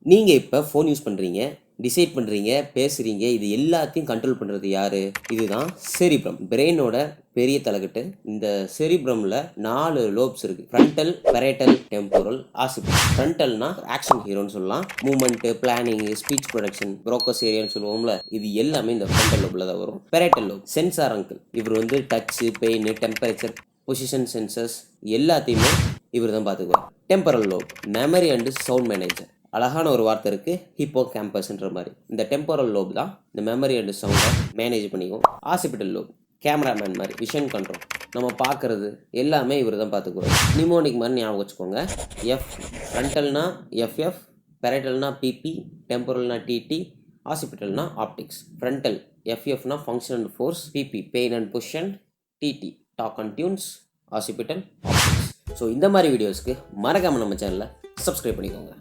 நீங்கள் இப்போ phone use பண்ணுறீங்க, டிசைட் பண்ணுறீங்க, பேசுகிறீங்க, இது எல்லாத்தையும் கண்ட்ரோல் பண்ணுறது யார்? இதுதான் செரிப்ரம், பிரெயினோட பெரிய தலைக்கட்டு. இந்த செரிப்ரமில் 4 லோப்ஸ் இருக்குது. Frontal, parietal, temporal, occipital. ஃப்ரண்டல்னா ஆக்ஷன் ஹீரோன்னு சொல்லலாம். Movement, planning, speech production, Broca's ஏரியான்னு சொல்லுவோம்ல, இது எல்லாமே இந்த ஃப்ரண்டல் லோபில் தான் வரும். Parietal lobe sensor uncle. இவர் வந்து touch, pain, temperature, position sensors எல்லாத்தையுமே இவர் தான் பார்த்துக்குவார். Temporal lobe memory and sound manager. அழகான ஒரு வார்த்தை இருக்குது, ஹிப்போ கேம்பஸ்ன்ற மாதிரி. இந்த டெம்போரல் லோப் தான் இந்த மெமரி அண்ட் சவுண்டை மேனேஜ் பண்ணிக்கும். ஆசிபிட்டல் லோப் கேமராமேன் மாதிரி, விஷன் கண்ட்ரோல், நம்ம பார்க்குறது எல்லாமே இவர் தான் பார்த்துக்குவார். நிமோனிக் மாதிரி ஞாபகம் வச்சுக்கோங்க. எஃப் ஃப்ரண்டல்னா எஃப்எஃப், பெரட்டல்னா பிபி, டெம்போரல்னா டிடி, ஆசிபிட்டல்னா ஆப்டிக்ஸ். ஃப்ரண்டல் எஃப்எஃப்னா function and force, PP pain and position, TT talk and tunes, occipital optics. So இந்த மாதிரி வீடியோஸ்க்கு மறக்காமல் நம்ம சேனலை சப்ஸ்கிரைப் பண்ணிக்கோங்க.